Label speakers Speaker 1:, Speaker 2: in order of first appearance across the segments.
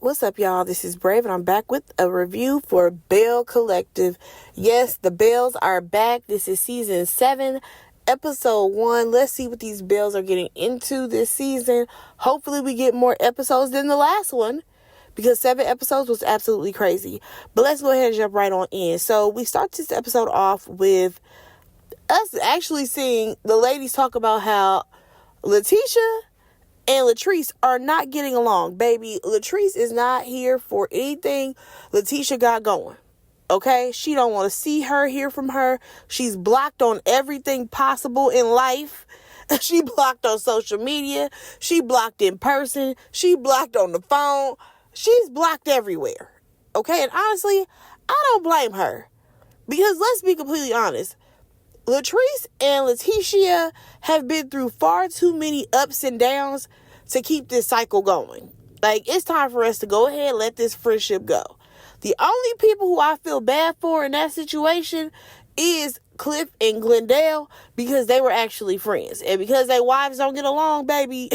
Speaker 1: What's up, y'all? This is Brave, and I'm back with a review for Belle Collective. Yes, the Bells are back. This is season 7, episode 1. Let's see what these Bells are getting into this season. Hopefully, we get more episodes than the last one, because 7 episodes was absolutely crazy. But let's go ahead and jump right on in. So, we start this episode off with us actually seeing the ladies talk about how Letitia and Latrice are not getting along. Baby, Latrice is not here for anything Letitia got going. Okay? She don't want to see her, hear from her. She's blocked on everything possible in life. She blocked on social media. She blocked in person. She blocked on the phone. She's blocked everywhere. Okay? And honestly, I don't blame her. Because let's be completely honest. Latrice and Letitia have been through far too many ups and downs to keep this cycle going. Like, it's time for us to go ahead and let this friendship go. The only people who I feel bad for in that situation is Cliff and Glendale, because they were actually friends. And because their wives don't get along, baby,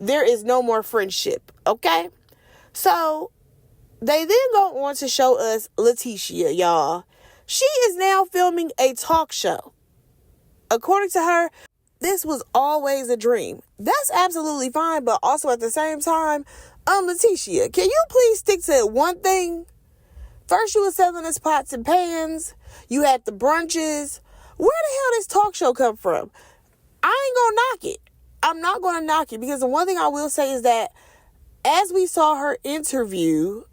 Speaker 1: there is no more friendship. Okay? So, they then go on to show us Letitia, y'all. She is now filming a talk show. According to her, this was always a dream. That's absolutely fine, but also at the same time, Letitia, can you please stick to one thing? First, you were selling us pots and pans. You had the brunches. Where the hell does talk show come from? I ain't gonna knock it. I'm not gonna knock it, because the one thing I will say is that as we saw her interview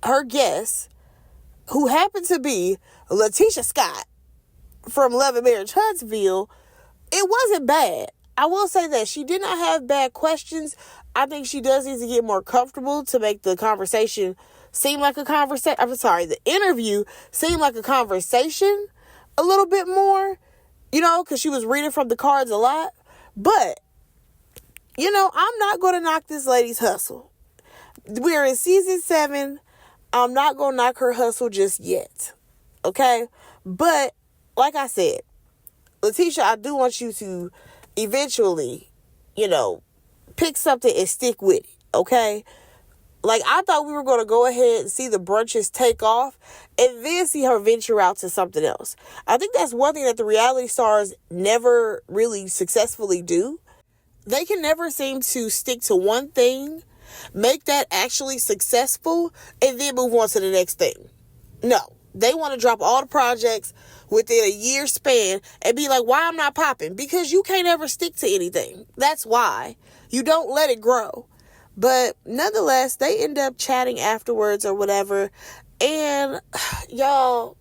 Speaker 1: her guest, who happened to be Letitia Scott from Love and Marriage Huntsville, it wasn't bad. I will say that she did not have bad questions. I think she does need to get more comfortable to make the conversation seem like a conversation. I'm sorry, the interview seemed like a conversation a little bit more, because she was reading from the cards a lot. But, I'm not going to knock this lady's hustle. We're in season 7. I'm not going to knock her hustle just yet. Okay? But, like I said, Letitia, I do want you to eventually, pick something and stick with it. Okay? Like, I thought we were going to go ahead and see the brunches take off and then see her venture out to something else. I think that's one thing that the reality stars never really successfully do. They can never seem to stick to one thing, make that actually successful, and then move on to the next thing. No. They want to drop all the projects within a year span and be like, why I'm not popping? Because you can't ever stick to anything. That's why. You don't let it grow. But nonetheless, they end up chatting afterwards or whatever. And y'all,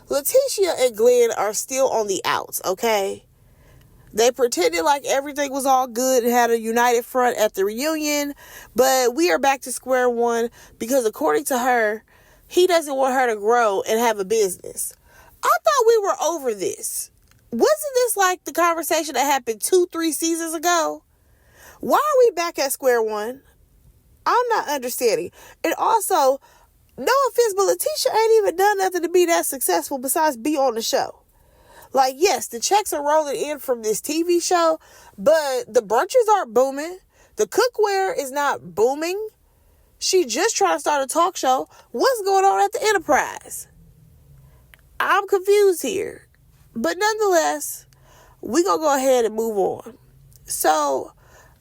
Speaker 1: Letitia and Glenn are still on the outs, okay? They pretended like everything was all good and had a united front at the reunion. But we are back to square one, because according to her, he doesn't want her to grow and have a business. I thought we were over this. Wasn't this like the conversation that happened 2-3 seasons ago? Why are we back at square one? I'm not understanding. And also, no offense, but Letitia ain't even done nothing to be that successful besides be on the show. Like, yes, the checks are rolling in from this TV show, but the brunches aren't booming. The cookware is not booming. She just trying to start a talk show. What's going on at the Enterprise? I'm confused here. But nonetheless, we're going to go ahead and move on. So,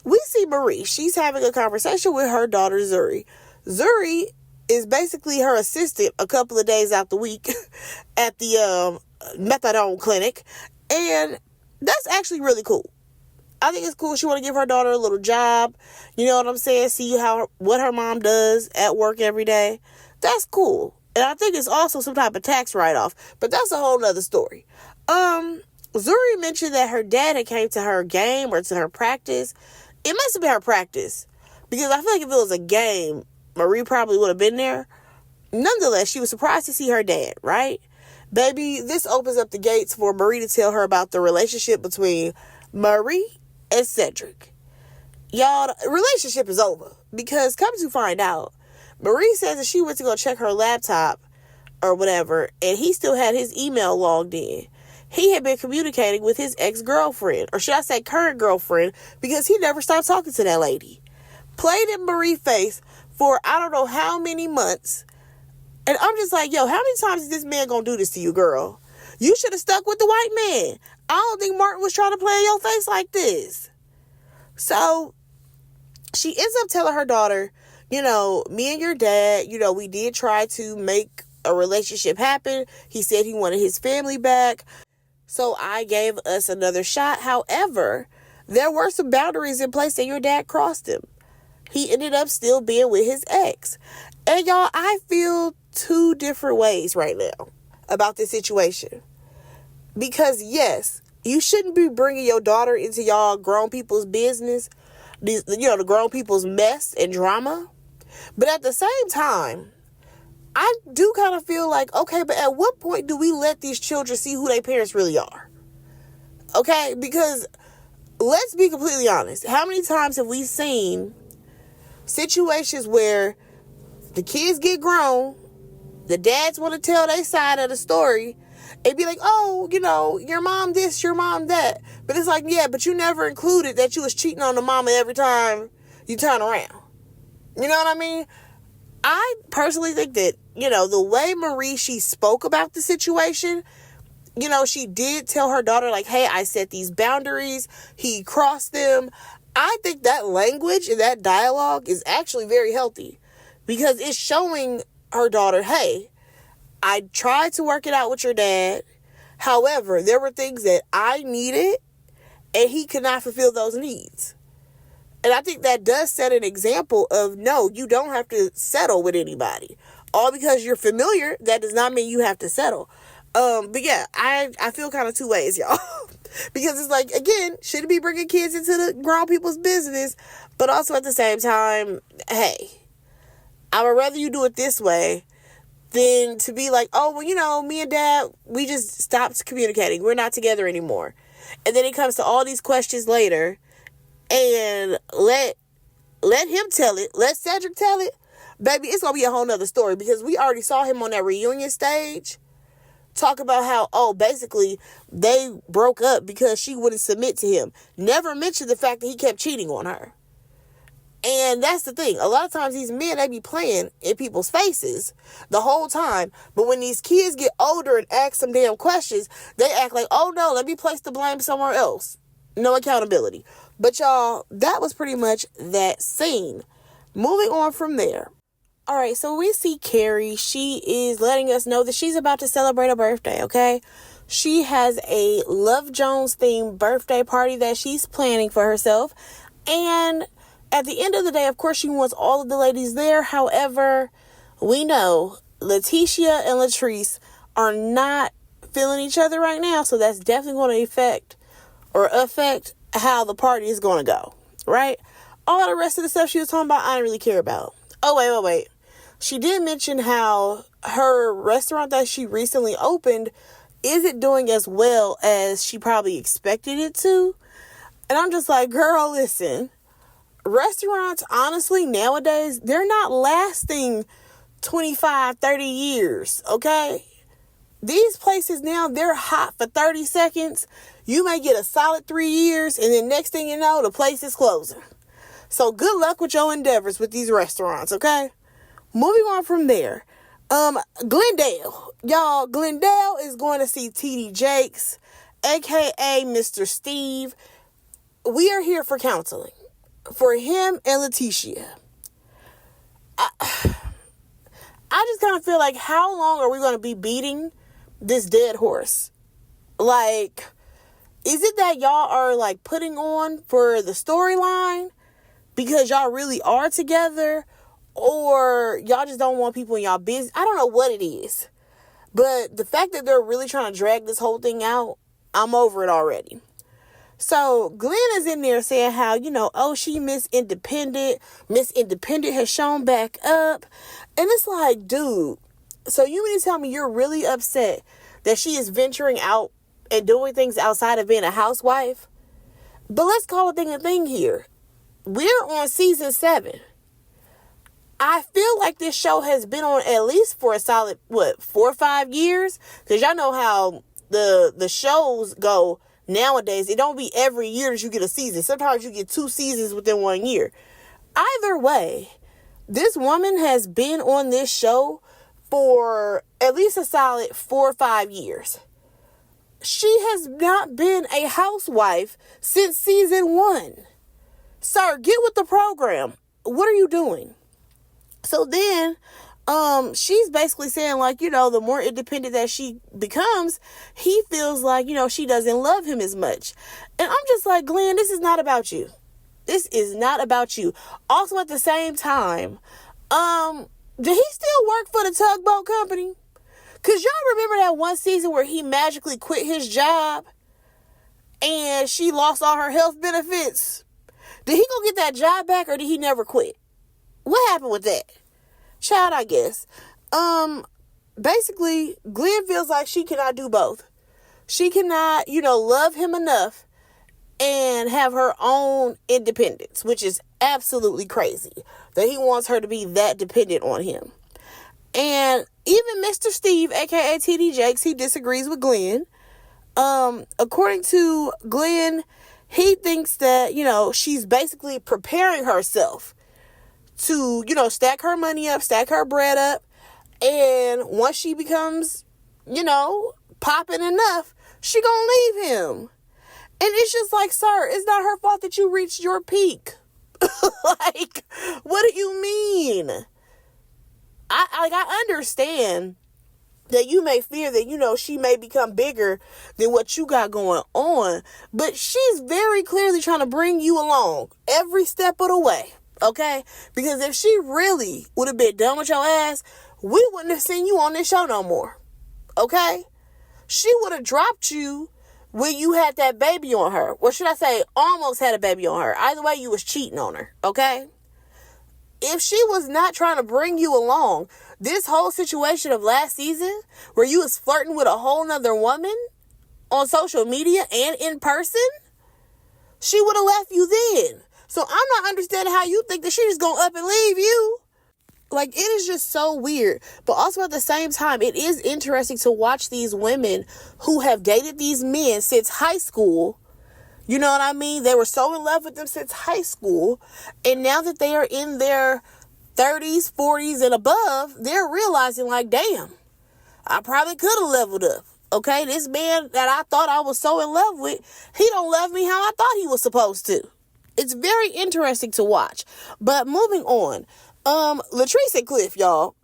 Speaker 1: we see Marie. She's having a conversation with her daughter, Zuri. Zuri is basically her assistant a couple of days out the week at the methadone clinic. And that's actually really cool. I think it's cool. She want to give her daughter a little job. You know what I'm saying? See what her mom does at work every day. That's cool. And I think it's also some type of tax write-off. But that's a whole nother story. Zuri mentioned that her dad had came to her game or to her practice. It must have been her practice. Because I feel like if it was a game, Marie probably would have been there. Nonetheless, she was surprised to see her dad, right? Baby, this opens up the gates for Marie to tell her about the relationship between Marie and Cedric. Y'all, the relationship is over. Because come to find out, Marie says that she went to go check her laptop or whatever, and he still had his email logged in. He had been communicating with his ex-girlfriend, or should I say current girlfriend, because he never stopped talking to that lady. Played in Marie's face for I don't know how many months. And I'm just like, yo, how many times is this man gonna do this to you, girl? You should have stuck with the white man. I don't think Martin was trying to play in your face like this. So she ends up telling her daughter, me and your dad, we did try to make a relationship happen. He said he wanted his family back. So I gave us another shot. However, there were some boundaries in place and your dad crossed them. He ended up still being with his ex. And y'all, I feel two different ways right now about this situation. Because yes, you shouldn't be bringing your daughter into y'all grown people's business, the grown people's mess and drama. But at the same time, I do kind of feel like, okay, but at what point do we let these children see who their parents really are? Okay, because let's be completely honest. How many times have we seen situations where the kids get grown, the dads want to tell their side of the story, and be like, oh, your mom this, your mom that. But it's like, yeah, but you never included that you was cheating on the mama every time you turn around. You know what I mean? I personally think that, the way Marie, she spoke about the situation, she did tell her daughter, like, hey, I set these boundaries. He crossed them. I think that language and that dialogue is actually very healthy because it's showing her daughter, hey, I tried to work it out with your dad. However, there were things that I needed and he could not fulfill those needs. And I think that does set an example of, no, you don't have to settle with anybody. All because you're familiar, that does not mean you have to settle. But yeah, I feel kind of two ways, y'all. Because it's like, again, shouldn't be bringing kids into the grown people's business. But also at the same time, hey, I would rather you do it this way than to be like, oh, well, me and dad, we just stopped communicating. We're not together anymore. And then it comes to all these questions later. And let him tell it. Let Cedric tell it. Baby, it's going to be a whole nother story because we already saw him on that reunion stage talk about how, basically they broke up because she wouldn't submit to him. Never mentioned the fact that he kept cheating on her. And that's the thing. A lot of times these men, they be playing in people's faces the whole time. But when these kids get older and ask some damn questions, they act like, oh no, let me place the blame somewhere else. No accountability. But y'all, that was pretty much that scene. Moving on from there. All right, so we see Carrie. She is letting us know that she's about to celebrate a birthday, okay? She has a Love Jones themed birthday party that she's planning for herself. And at the end of the day, of course, she wants all of the ladies there. However, we know Letitia and Latrice are not feeling each other right now. So that's definitely going to affect how the party is going to go, right? All the rest of the stuff she was talking about, I didn't really care about. Oh, wait. She did mention how her restaurant that she recently opened isn't doing as well as she probably expected it to. And I'm just like, girl, listen. Restaurants, honestly, nowadays, they're not lasting 25, 30 years, okay? These places now, they're hot for 30 seconds. You may get a solid 3 years, and then next thing you know, the place is closing. So good luck with your endeavors with these restaurants, okay? Moving on from there. Glendale. Y'all, Glendale is going to see T.D. Jakes, a.k.a. Mr. Steve. We are here for counseling. For him and Letitia. I just kind of feel like, how long are we going to be beating this dead horse? Like, is it that y'all are like putting on for the storyline because y'all really are together, or y'all just don't want people in y'all business? I don't know what it is, but the fact that they're really trying to drag this whole thing out, I'm over it already. So Glenn is in there saying how, she Miss Independent. Miss Independent has shown back up. And it's like, dude, so you mean to tell me you're really upset that she is venturing out and doing things outside of being a housewife? But let's call a thing a thing here. We're on season 7. I feel like this show has been on at least for a solid, 4 or 5 years? Because y'all know how the shows go nowadays. It don't be every year that you get a season. Sometimes you get 2 seasons within 1 year. Either way, This woman has been on this show for at least a solid 4 or 5 years. She has not been a housewife since season 1. Sir, get with the program. What are you doing? So then, she's basically saying, like, the more independent that she becomes, he feels like, she doesn't love him as much. And I'm just like, Glenn, this is not about you. This is not about you. Also, at the same time, did he still work for the tugboat company? Because y'all remember that one season where he magically quit his job and she lost all her health benefits? Did he go get that job back, or did he never quit? What happened with that? Child, I guess. Basically, Glenn feels like she cannot do both. She cannot, love him enough and have her own independence, which is absolutely crazy that he wants her to be that dependent on him. And even Mr. Steve, aka TD Jakes, he disagrees with Glenn. According to Glenn, he thinks that, she's basically preparing herself to, stack her money up, stack her bread up. And once she becomes, popping enough, she gonna leave him. And it's just like, sir, it's not her fault that you reached your peak. Like, what do you mean? I understand that you may fear that, she may become bigger than what you got going on. But she's very clearly trying to bring you along every step of the way. Okay? Because if she really would have been done with your ass, we wouldn't have seen you on this show no more. Okay? She would have dropped you when you had that baby on her. Or should I say, almost had a baby on her. Either way, you was cheating on her. Okay? If she was not trying to bring you along, this whole situation of last season, where you was flirting with a whole nother woman on social media and in person, she would have left you then. So I'm not understanding how you think that she just gonna up and leave you. Like, it is just so weird. But also at the same time, it is interesting to watch these women who have dated these men since high school. You know what I mean? They were so in love with them since high school. And now that they are in their 30s, 40s, and above, they're realizing, like, damn, I probably could have leveled up. Okay? This man that I thought I was so in love with, he don't love me how I thought he was supposed to. It's very interesting to watch. But moving on. Latrice and Cliff, y'all.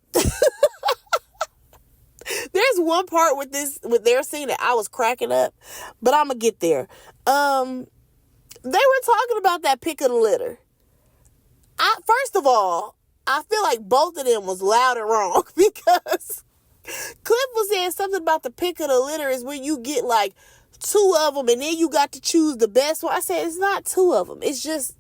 Speaker 1: There's one part with their scene that I was cracking up, but I'm gonna get there. They were talking about that pick of the litter. First of all, I feel like both of them was loud and wrong, because Cliff was saying something about the pick of the litter is when you get like 2 of them and then you got to choose the best one. I said, it's not 2 of them. It's just,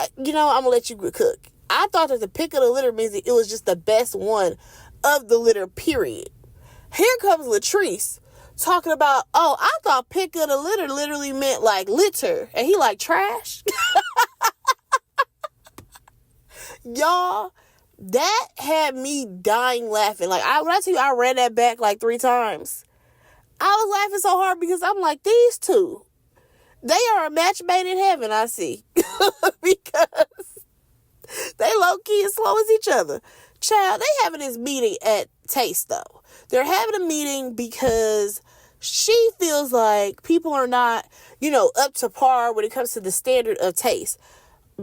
Speaker 1: I'm gonna let you cook. I thought that the pick of the litter means that it was just the best one of the litter, period. Here comes Latrice talking about, oh, I thought pick of the litter literally meant like litter. And he like trash. Y'all, that had me dying laughing. Like, when I tell you I ran that back like 3 times. I was laughing so hard because I'm like, these two, they are a match made in heaven, I see. Because they low-key as slow as each other. Child, they having this meeting at Taste, though. They're having a meeting because she feels like people are not, up to par when it comes to the standard of Taste.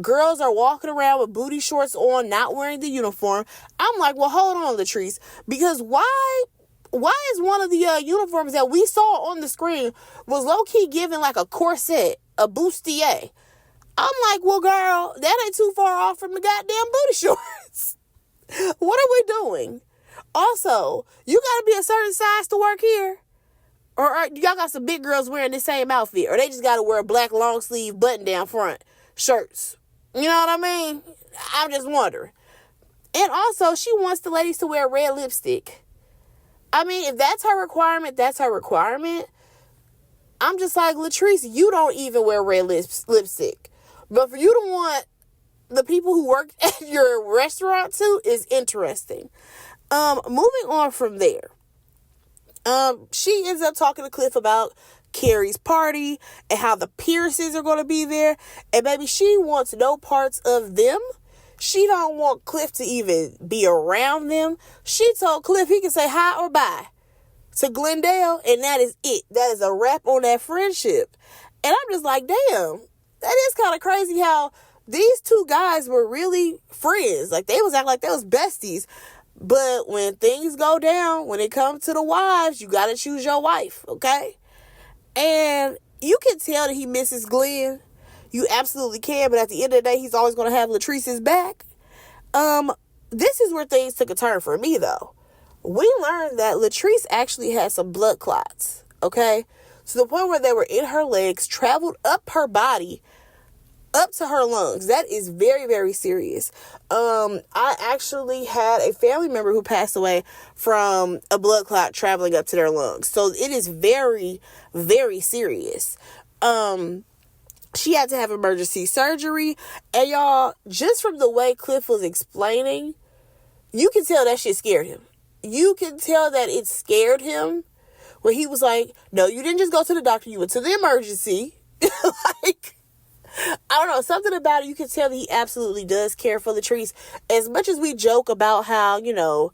Speaker 1: Girls are walking around with booty shorts on, not wearing the uniform. I'm like, well, hold on, Latrice. Because why is one of the uniforms that we saw on the screen was low-key giving like a corset, a bustier? I'm like, well, girl, that ain't too far off from the goddamn booty shorts. What are we doing? Also, you got to be a certain size to work here? Or y'all got some big girls wearing the same outfit? Or they just got to wear black long sleeve button down front shirts? You know what I mean? I'm just wondering. And also, she wants the ladies to wear red lipstick. I mean, if that's her requirement, that's her requirement. I'm just like, Latrice, you don't even wear red lipstick. But for you to want the people who work at your restaurant to is interesting. Moving on from there. She ends up talking to Cliff about Carrie's party and how the Pierces are going to be there. And baby, she wants no parts of them. She don't want Cliff to even be around them. She told Cliff he can say hi or bye to Glendale, and that is it. That is a wrap on that friendship. And I'm just like, damn, that is kind of crazy how these two guys were really friends. Like, they was acting like they was besties. But when things go down, when it comes to the wives, you got to choose your wife, okay? And you can tell that he misses Glenn. You absolutely can. But at the end of the day, he's always going to have Latrice's back. This is where things took a turn for me, though. We learned that Latrice actually had some blood clots, okay? To the point where they were in her legs, traveled up her body, up to her lungs. That is very, very serious. I actually had a family member who passed away from a blood clot traveling up to their lungs. So it is very, very serious. She had to have emergency surgery. And y'all, just from the way Cliff was explaining, you can tell that shit scared him. You can tell that it scared him when he was like, no, you didn't just go to the doctor. You went to the emergency. Like, I don't know. Something about it, you can tell that he absolutely does care for Latrice. As much as we joke about how, you know,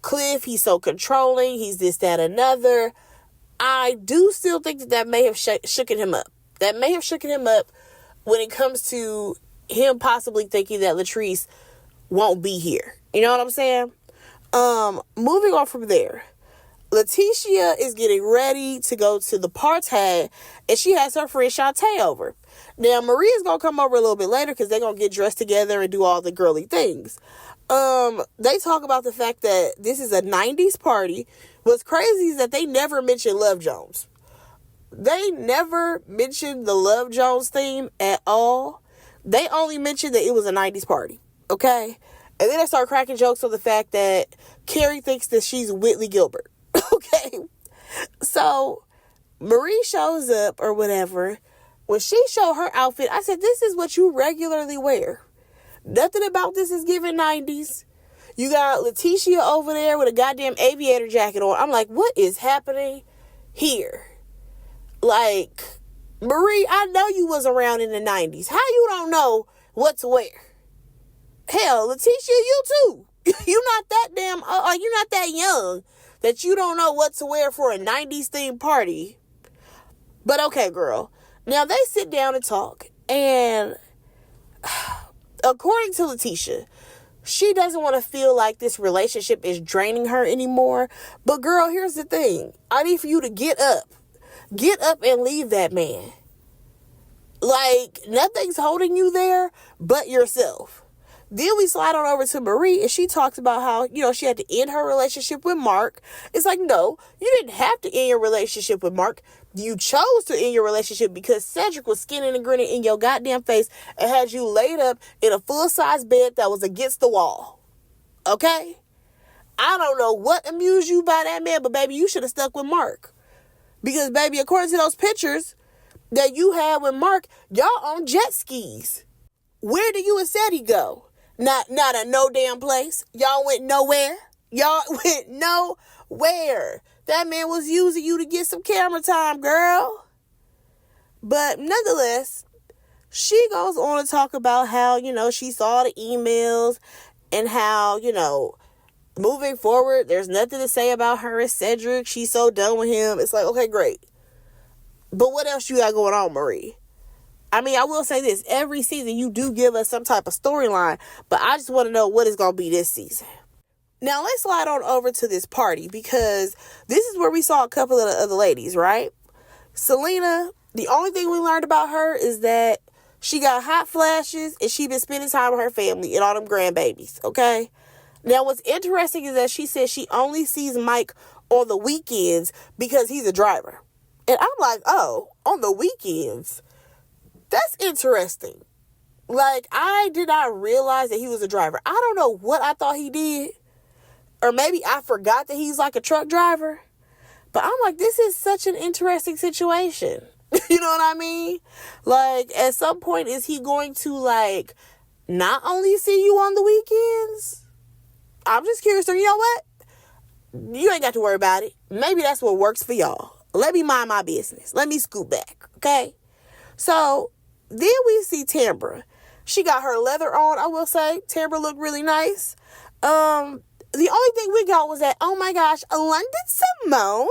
Speaker 1: Cliff, he's so controlling. He's this, that, another. I do still think that may have shooken him up. That may have shooken him up when it comes to him possibly thinking that Latrice won't be here. You know what I'm saying? Moving on from there, Letitia is getting ready to go to the party, and she has her friend Shantae over. Now, Maria's gonna come over a little bit later because they're gonna get dressed together and do all the girly things. They talk about the fact that this is a 90s party. What's crazy is that they never mention Love Jones. They never mentioned the Love Jones theme at all. They only mentioned that it was a 90s party, okay? And then they start cracking jokes on the fact that Carrie thinks that she's Whitley Gilbert. Okay. So Marie shows up or whatever. When she showed her outfit, I said, this is what you regularly wear. Nothing about this is giving 90s. You got Letitia over there with a goddamn aviator jacket on. I'm like, what is happening here? Like, Marie, I know you was around in the 90s. How you don't know what to wear? Hell, Letitia, you too. You're not that damn, you're not that young that you don't know what to wear for a 90s themed party. But okay, girl. Now they sit down and talk. And according to Letitia, she doesn't want to feel like this relationship is draining her anymore. But girl, here's the thing. I need for you to get up. Get up and leave that man. Like, nothing's holding you there but yourself. Then we slide on over to Marie, and she talks about how, you know, she had to end her relationship with Mark. It's like, no, you didn't have to end your relationship with Mark. You chose to end your relationship because Cedric was skinning and grinning in your goddamn face and had you laid up in a full-size bed that was against the wall. Okay? I don't know what amused you by that man, but baby, you should have stuck with Mark. Because, baby, according to those pictures that you had with Mark, y'all on jet skis. Where did you and Sadie go? Not a no damn place. Y'all went nowhere. Y'all went nowhere. That man was using you to get some camera time, girl. But nonetheless, she goes on to talk about how, you know, she saw the emails and how, you know, moving forward, there's nothing to say about her and Cedric. She's so done with him. It's like, okay, great. But what else you got going on, Marie? I mean, I will say this. Every season, you do give us some type of storyline. But I just want to know what it's going to be this season. Now, let's slide on over to this party. Because this is where we saw a couple of the other ladies, right? Selena, the only thing we learned about her is that she got hot flashes. And she been spending time with her family and all them grandbabies, okay? Now, what's interesting is that she says she only sees Mike on the weekends because he's a driver. And I'm like, oh, on the weekends? That's interesting. Like, I did not realize that he was a driver. I don't know what I thought he did. Or maybe I forgot that he's like a truck driver. But I'm like, this is such an interesting situation. You know what I mean? Like, at some point, is he going to, like, not only see you on the weekends? I'm just curious. So, you know what? You ain't got to worry about it. Maybe that's what works for y'all. Let me mind my business. Let me scoot back. Okay? So, then we see Tambra. She got her leather on, I will say. Tambra looked really nice. The only thing we got was that, oh my gosh, London Simone,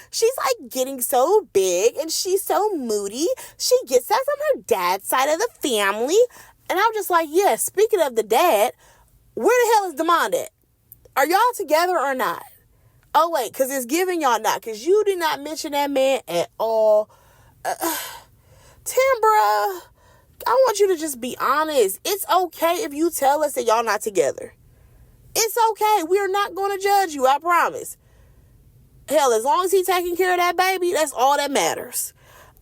Speaker 1: she's like getting so big and she's so moody. She gets that from her dad's side of the family. And I'm just like, yeah, speaking of the dad, where the hell is Demond at? Are y'all together or not? Oh, wait, because it's giving y'all not, because you did not mention that man at all. Tambra, I want you to just be honest. It's okay if you tell us that y'all not together. It's okay. We are not going to judge you, I promise. Hell, as long as he's taking care of that baby, that's all that matters.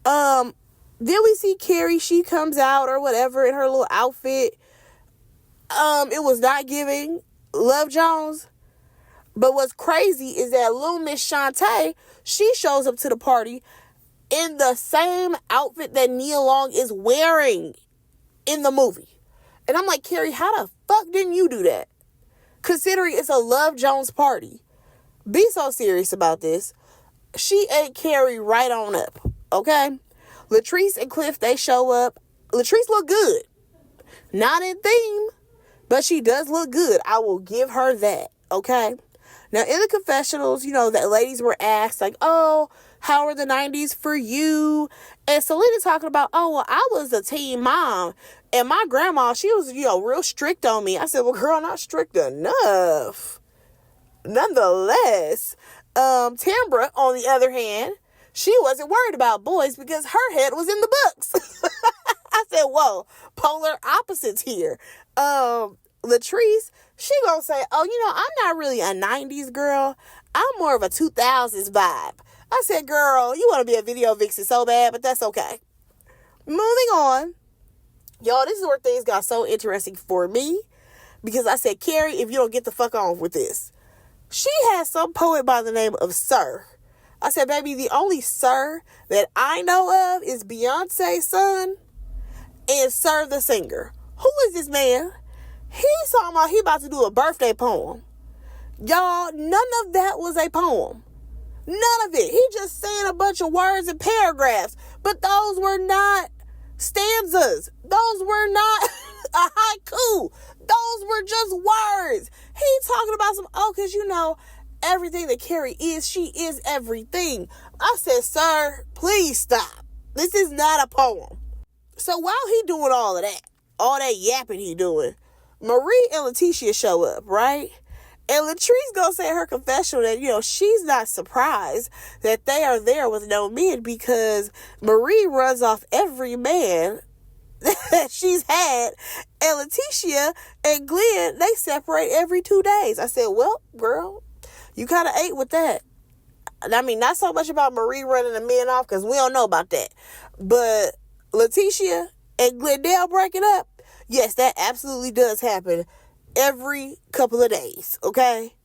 Speaker 1: Then we see Carrie. She comes out or whatever in her little outfit. It was not giving Love Jones. But what's crazy is that little Miss Shantae, she shows up to the party in the same outfit that Nia Long is wearing in the movie. And I'm like, Carrie, how the fuck didn't you do that? Considering it's a Love Jones party. Be so serious about this. She ate Carrie right on up, okay? Latrice and Cliff, they show up. Latrice look good. Not in theme, but she does look good. I will give her that, okay? Now, in the confessionals, that ladies were asked, like, oh, how are the 90s for you? And Selena talking about, oh, well, I was a teen mom. And my grandma, she was, real strict on me. I said, well, girl, not strict enough. Nonetheless, Tambra, on the other hand, she wasn't worried about boys because her head was in the books. I said, whoa, polar opposites here. Latrice, she gonna say, oh, I'm not really a 90s girl. I'm more of a 2000s vibe. I said, girl, you want to be a video vixen so bad, but that's okay. Moving on. Y'all, this is where things got so interesting for me. Because I said, Carrie, if you don't get the fuck on with this. She has some poet by the name of Sir. I said, baby, the only Sir that I know of is Beyonce's son and Sir the singer. Who is this man? He's talking about he about to do a birthday poem. Y'all, none of that was a poem. None of it. He just saying a bunch of words and paragraphs. But those were not stanzas. Those were not a haiku. Those were just words. He talking about because everything that Carrie is, she is everything. I said, sir, please stop. This is not a poem. So while he doing all that yapping he doing, Marie and Letitia show up, right? And Latrice gonna say in her confessional that, she's not surprised that they are there with no men because Marie runs off every man that she's had. And Letitia and Glenn, they separate every 2 days. I said, well, girl, you kind of ate with that. I mean, not so much about Marie running the men off because we don't know about that. But Letitia and Glendale breaking up, yes, that absolutely does happen every couple of days, okay?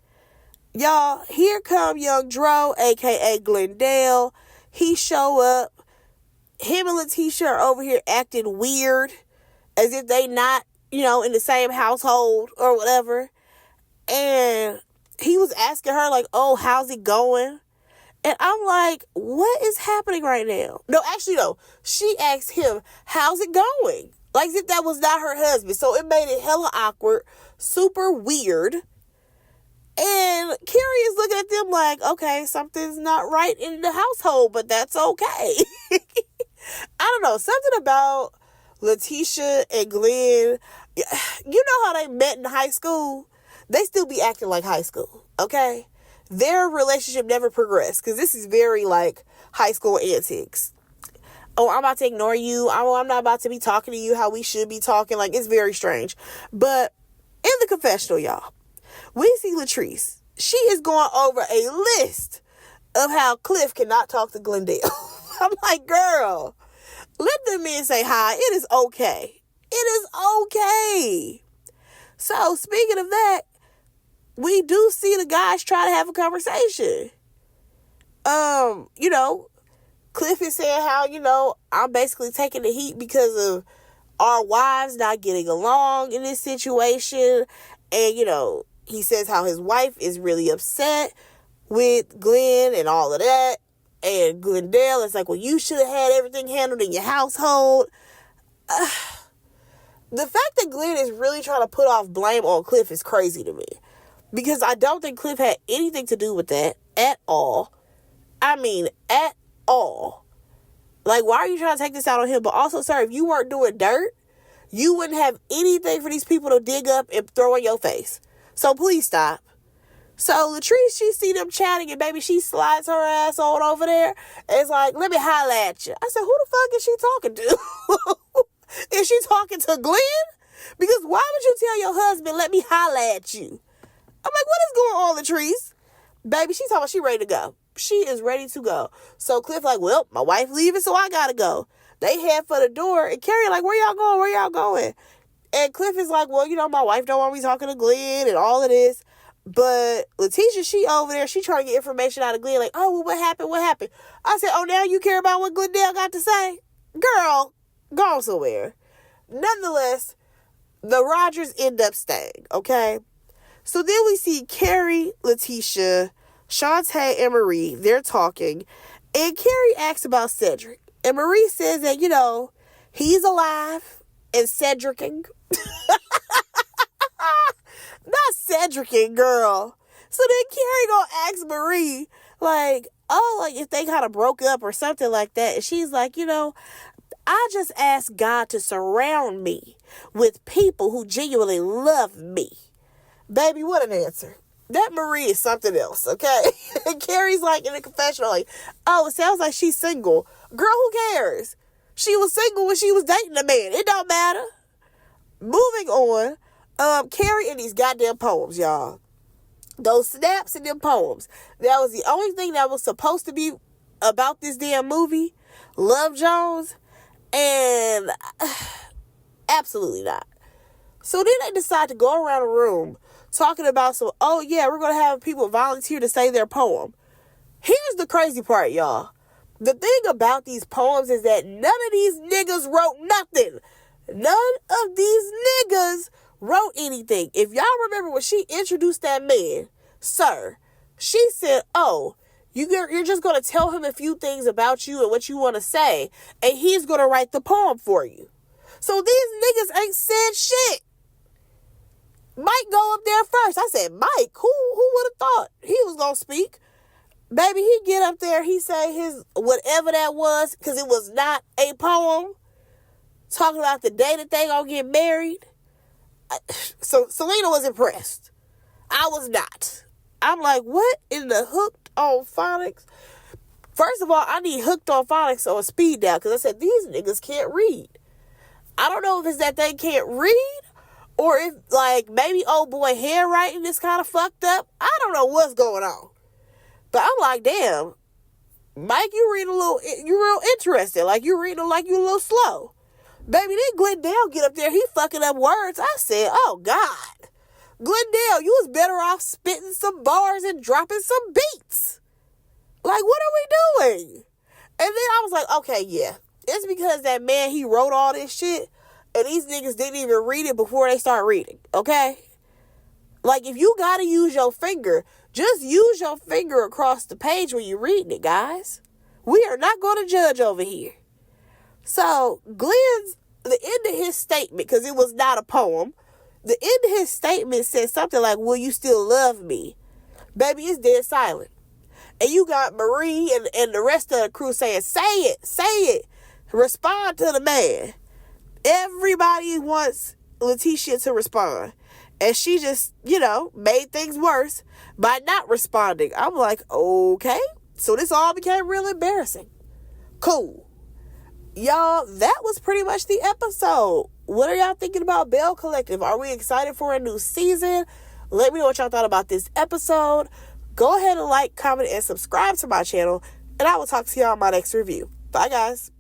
Speaker 1: Y'all, here come young Dro, a.k.a. Glendale. He show up. Him and Letitia are over here acting weird as if they not, in the same household or whatever. And he was asking her, like, oh, how's it going? And I'm like, what is happening right now? No, actually, no. She asked him, how's it going? Like as if that was not her husband. So it made it hella awkward, super weird. And Carrie is looking at them like, okay, something's not right in the household, but that's okay. I don't know. Something about Letitia and Glenn. You know how they met in high school? They still be acting like high school, okay? Their relationship never progressed because this is very like high school antics. Oh, I'm about to ignore you. I'm not about to be talking to you how we should be talking. Like, it's very strange. But in the confessional, y'all, we see Latrice. She is going over a list of how Cliff cannot talk to Glendale. I'm like, girl, let the men say hi. It is okay. It is okay. So, speaking of that, we do see the guys try to have a conversation. Cliff is saying how, I'm basically taking the heat because of our wives not getting along in this situation. And, he says how his wife is really upset with Glenn and all of that. And Glendale is like, well, you should have had everything handled in your household. The fact that Glenn is really trying to put off blame on Cliff is crazy to me. Because I don't think Cliff had anything to do with that at all. I mean, at all. Like, why are you trying to take this out on him? But also, sir, if you weren't doing dirt, you wouldn't have anything for these people to dig up and throw in your face. So please stop. So Latrice, she see them chatting, and baby, she slides her ass on over there. And it's like, let me holla at you. I said, who the fuck is she talking to? Is she talking to Glenn? Because why would you tell your husband, let me holla at you? I'm like, what is going on, Latrice? Baby, she's talking about she ready to go. She is ready to go. So Cliff like, well, my wife leaving, so I gotta go. They head for the door, and Carrie like, where y'all going? Where y'all going? And Cliff is like, well, you know, my wife don't want me talking to Glenn and all of this. But Letitia, she over there, she trying to get information out of Glenn. Like, oh, well, what happened? What happened? I said, oh, now you care about what Glendale got to say? Girl, go somewhere. Nonetheless, the Rogers end up staying, okay? So then we see Carrie, Letitia, Shantae, and Marie. They're talking. And Carrie asks about Cedric. And Marie says that, you know, he's alive and Cedricing. Not Cedricing, girl. So then Carrie gonna ask Marie, like, oh, like if they kind of broke up or something like that. And she's like, you know, I just asked God to surround me with people who genuinely love me. Baby, what an answer. That Marie is something else, okay? And Carrie's like in the confessional, like, oh, it sounds like she's single. Girl, who cares? She was single when she was dating a man. It don't matter. Moving on, Carrie and these goddamn poems, y'all. Those snaps and them poems. That was the only thing that was supposed to be about this damn movie. Love Jones. And absolutely not. So then they decide to go around the room talking about some, oh yeah, we're going to have people volunteer to say their poem. Here's the crazy part, y'all. The thing about these poems is that none of these niggas wrote nothing. None of these niggas wrote anything. If y'all remember when she introduced that man, sir, she said, oh, you're just going to tell him a few things about you and what you want to say, and he's going to write the poem for you. So these niggas ain't said shit. Mike go up there first. I said, Mike, who would have thought he was going to speak? Baby, he get up there, he say his whatever that was, because it was not a poem, talking about the day that they gonna get married. So Selena was impressed. I was not. I'm like, what in the hooked on phonics? First of all, I need hooked on phonics on speed dial, because I said, these niggas can't read. I don't know if it's that they can't read, or if, like, maybe old boy handwriting is kind of fucked up. I don't know what's going on. But I'm like, damn, Mike, you real interested. Like, you reading like you a little slow. Baby, then Glendale get up there, he fucking up words. I said, oh, God. Glendale, you was better off spitting some bars and dropping some beats. Like, what are we doing? And then I was like, okay, yeah. It's because that man, he wrote all this shit, and these niggas didn't even read it before they start reading, okay? Like, if you gotta use your finger, just use your finger across the page when you're reading it, guys. We are not going to judge over here. So, the end of his statement, because it was not a poem, the end of his statement said something like, will you still love me? Baby, it's dead silent. And you got Marie and the rest of the crew saying, say it. Respond to the man. Everybody wants Letitia to respond. And she just, made things worse by not responding. I'm like, okay. So this all became real embarrassing. Cool. Y'all, that was pretty much the episode. What are y'all thinking about Belle Collective? Are we excited for a new season? Let me know what y'all thought about this episode. Go ahead and like, comment, and subscribe to my channel. And I will talk to y'all in my next review. Bye, guys.